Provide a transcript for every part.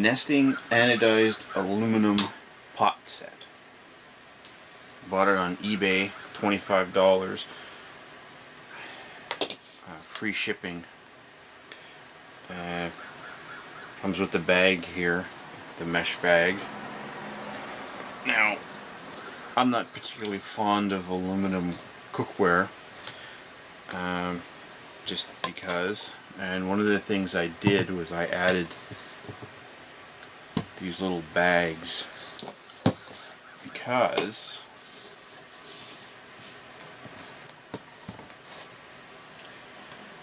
nesting anodized aluminum pot set. Bought it on eBay, $25. Free shipping. Comes with the bag here, the mesh bag. Now, I'm not particularly fond of aluminum cookware, just because. And one of the things I did was I added these little bags because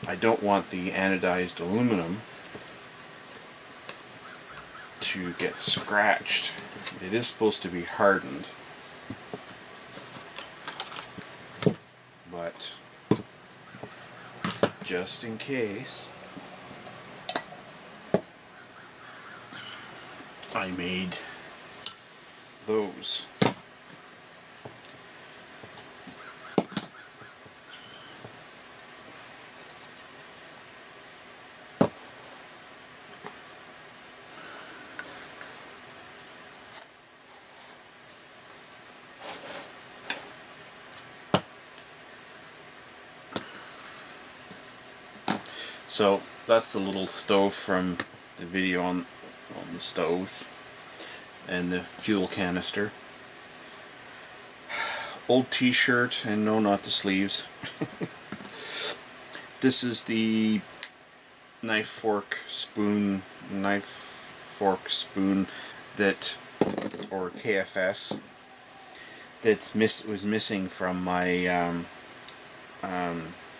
I don't want the anodized aluminum to get scratched. It is supposed to be hardened, but just in case, I made those. So that's the little stove from the video on the stove, and the fuel canister. Old t-shirt, and no, not the sleeves. This is the knife fork spoon that, or KFS, that was missing from my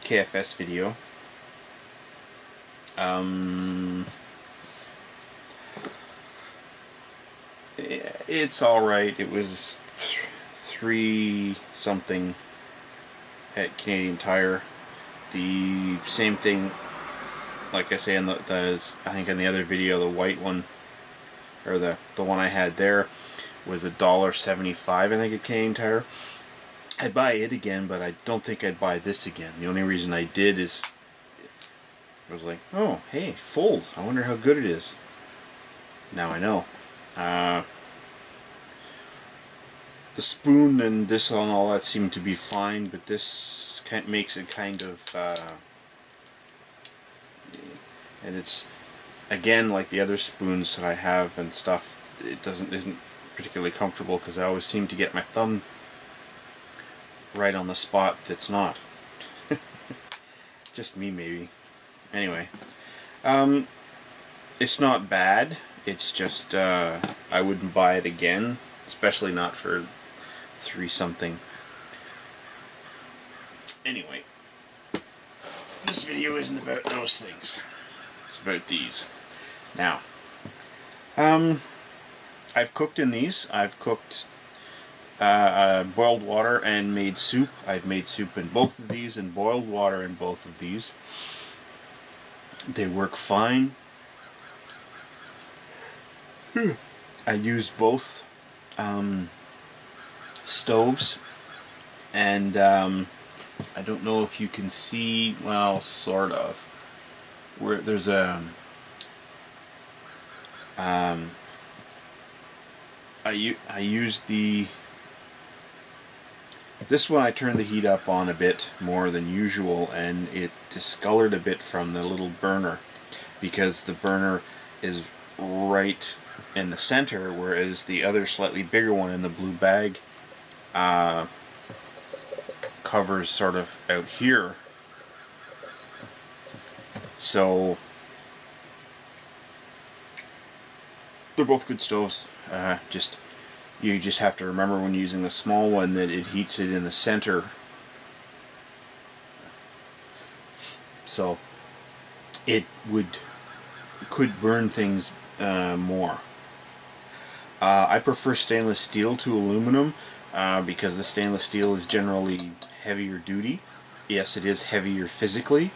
KFS video. It's alright. It was $3 something at Canadian Tire. The same thing, like I say in I think in the other video, the white one, or the one I had there, was $1.75, I think, at Canadian Tire. I'd buy it again, but I don't think I'd buy this again. The only reason I did is I was like, oh, hey, folds. I wonder how good it is. Now I know. The spoon and this and all that seem to be fine, but this makes it kind of, and it's, again, like the other spoons that I have and stuff, it isn't particularly comfortable because I always seem to get my thumb right on the spot that's not. Just me, maybe. Anyway, it's not bad. It's just I wouldn't buy it again, especially not for $3 something. Anyway, this video isn't about those things. It's about these. Now, I've cooked in these. I've cooked boiled water and made soup. I've made soup in both of these and boiled water in both of these. They work fine. I used both stoves, and I don't know if you can see, well, sort of, where there's a I used this one. I turned the heat up on a bit more than usual, and it discolored a bit from the little burner, because the burner is right in the center, whereas the other slightly bigger one in the blue bag covers sort of out here. So they're both good stoves. You just have to remember when using the small one that it heats it in the center. So it could burn things more. I prefer stainless steel to aluminum because the stainless steel is generally heavier duty. Yes, it is heavier physically,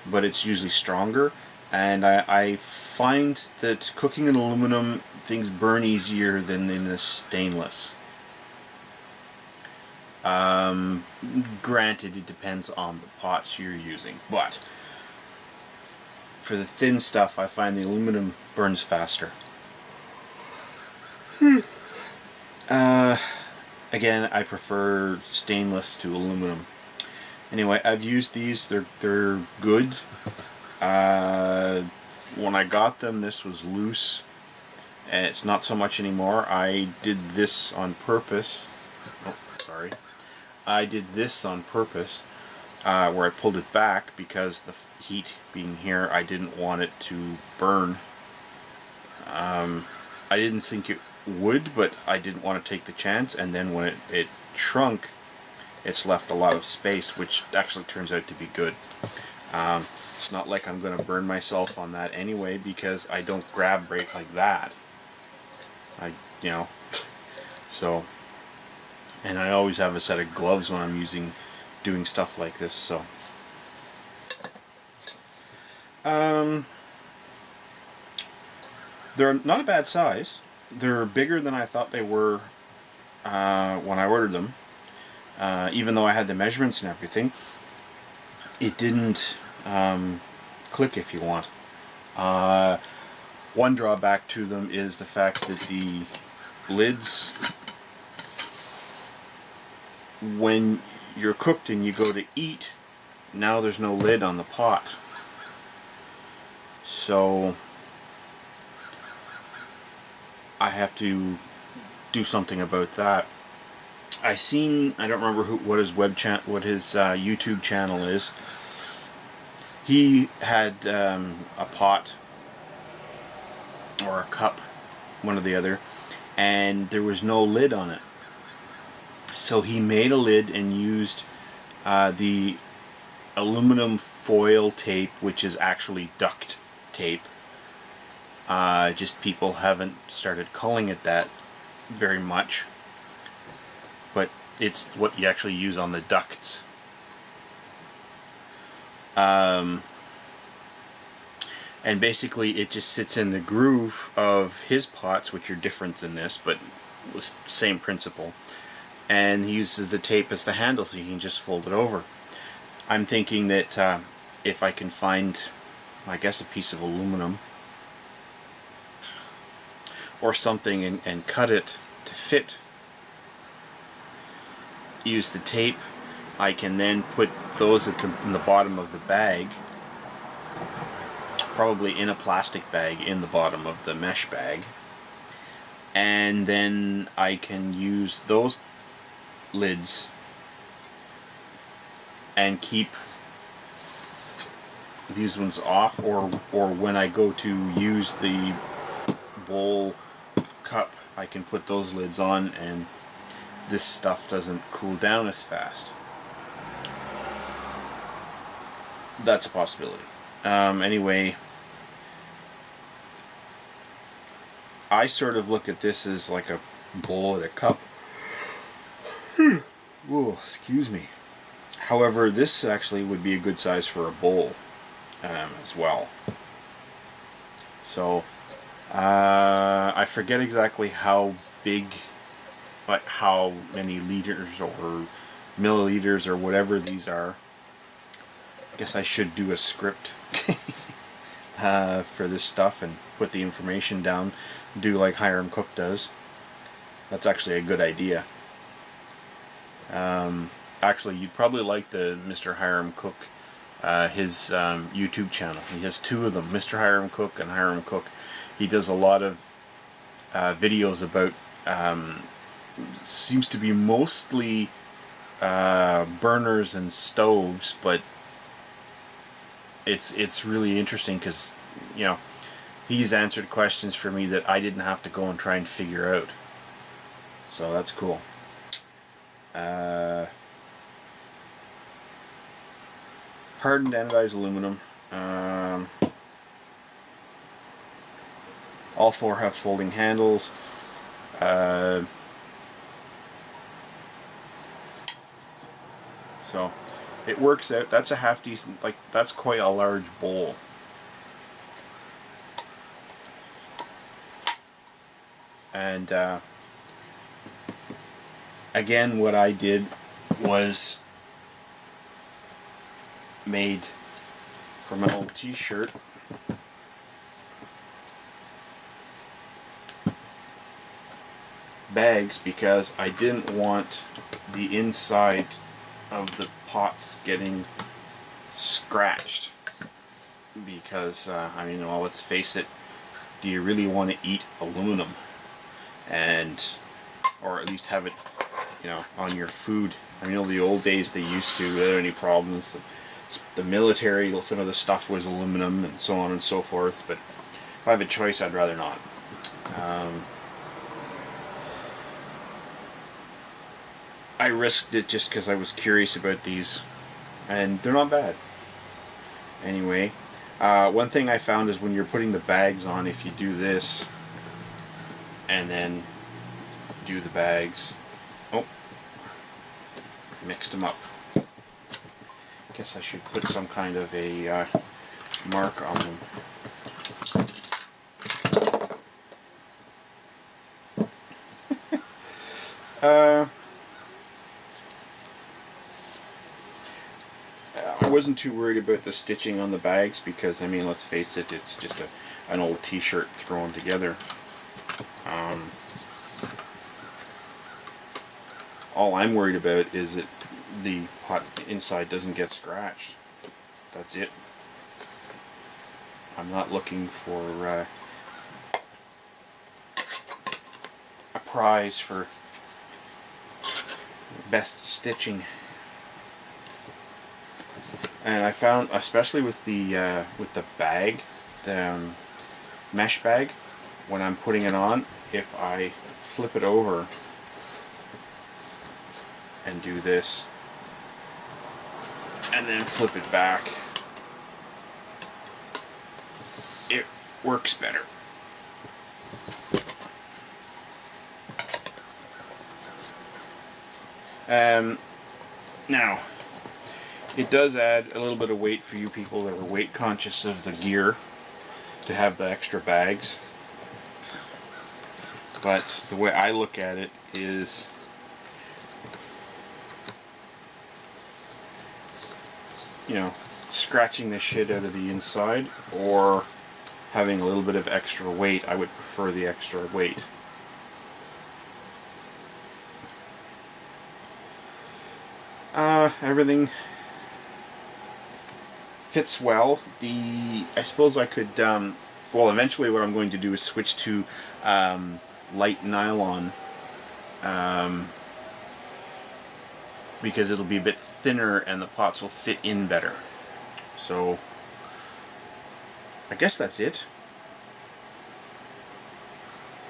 but it's usually stronger. And I find that cooking in aluminum, things burn easier than in the stainless. Granted, it depends on the pots you're using, but for the thin stuff, I find the aluminum burns faster. Again, I prefer stainless to aluminum. Anyway, I've used these. They're good. When I got them, this was loose, and it's not so much anymore. I did this on purpose. Oh, sorry. I did this on purpose, where I pulled it back because the heat being here, I didn't want it to burn. I didn't think it would, but I didn't want to take the chance, and then when it shrunk, it's left a lot of space, which actually turns out to be good. It's not like I'm going to burn myself on that anyway, because I don't grab right like that. You know, so, and I always have a set of gloves when I'm doing stuff like this, so. They're not a bad size. They're bigger than I thought they were when I ordered them. Even though I had the measurements and everything, it didn't click, if you want. One drawback to them is the fact that the lids, when you're cooked and you go to eat, now there's no lid on the pot. So I have to do something about that. I don't remember what his YouTube channel is. He had a pot or a cup, one or the other, and there was no lid on it. So he made a lid and used the aluminum foil tape, which is actually duct tape. Just people haven't started calling it that very much, but it's what you actually use on the ducts. And basically it just sits in the groove of his pots, which are different than this, but same principle. And he uses the tape as the handle, so you can just fold it over. I'm thinking that if I can find, I guess, a piece of aluminum or something and cut it to fit, use the tape, I can then put those in the bottom of the bag, probably in a plastic bag in the bottom of the mesh bag, and then I can use those lids and keep these ones off, or when I go to use the bowl cup, I can put those lids on and this stuff doesn't cool down as fast. That's a possibility. Anyway, I sort of look at this as like a bowl and a cup. Whoa, excuse me. However, this actually would be a good size for a bowl as well. So, I forget exactly how big, like how many liters or milliliters or whatever these are. I guess I should do a script for this stuff and put the information down, do like Hiram Cook does. That's actually a good idea. Actually, you'd probably like the Mr. Hiram Cook, his YouTube channel. He has two of them, Mr. Hiram Cook and Hiram Cook. He does a lot of videos about, seems to be mostly burners and stoves, but it's really interesting because, you know, he's answered questions for me that I didn't have to go and try and figure out. So that's cool. Hardened anodized aluminum. All four have folding handles. So it works out. That's a half decent, like that's quite a large bowl. And again, what I did was made from an old t-shirt. bags because I didn't want the inside of the pots getting scratched. Because, I mean, well, let's face it, do you really want to eat aluminum? And, or at least have it, you know, on your food. I mean, in the old days they used to without any problems. The military, some of the stuff was aluminum and so on and so forth, but if I have a choice, I'd rather not. I risked it just because I was curious about these, and they're not bad. Anyway, one thing I found is when you're putting the bags on, if you do this, and then do the bags, oh, mixed them up. Guess I should put some kind of a mark on them. I wasn't too worried about the stitching on the bags because, I mean, let's face it, it's just an old t-shirt thrown together. All I'm worried about is that the pot inside doesn't get scratched. That's it. I'm not looking for a prize for best stitching. And I found, especially with the bag, the mesh bag, when I'm putting it on, if I flip it over and do this, and then flip it back, it works better. Now, it does add a little bit of weight for you people that are weight conscious of the gear to have the extra bags. But the way I look at it is, you know, scratching the shit out of the inside or having a little bit of extra weight. I would prefer the extra weight. Everything fits well. I suppose I could, well, eventually what I'm going to do is switch to light nylon, because it'll be a bit thinner and the pots will fit in better. So I guess that's it.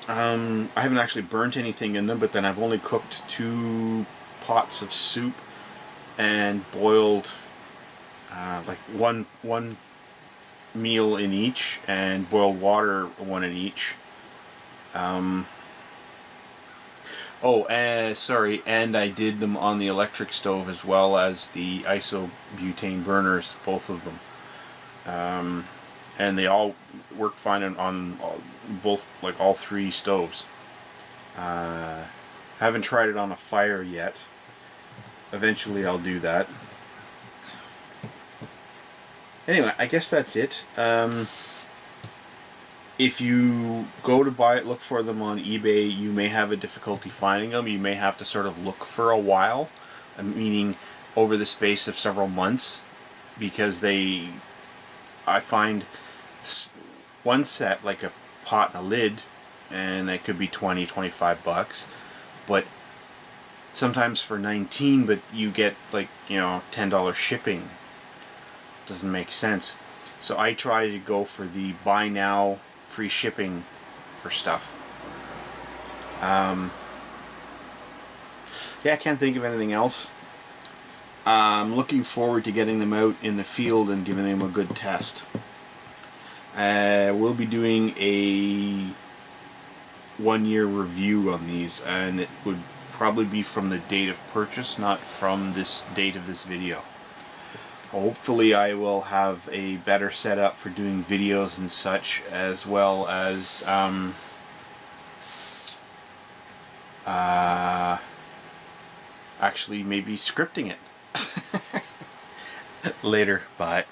I haven't actually burnt anything in them, but then I've only cooked 2 pots of soup and boiled like one meal in each, and boiled water 1 in each. Sorry, and I did them on the electric stove as well as the isobutane burners, both of them. And they all worked fine on both, like all 3 stoves. Haven't tried it on a fire yet. Eventually I'll do that. Anyway, I guess that's it. If you go to buy it, look for them on eBay, you may have a difficulty finding them. You may have to sort of look for a while, meaning over the space of several months, because I find one set, like a pot and a lid, and it could be $20-25, but sometimes for $19, but you get like, you know, $10 shipping. Doesn't make sense. So I try to go for the buy now, free shipping for stuff. Yeah, I can't think of anything else. I'm looking forward to getting them out in the field and giving them a good test. We'll be doing a 1-year review on these, and it would probably be from the date of purchase, not from this date of this video. Hopefully I will have a better setup for doing videos and such, as well as actually maybe scripting it. Later, bye.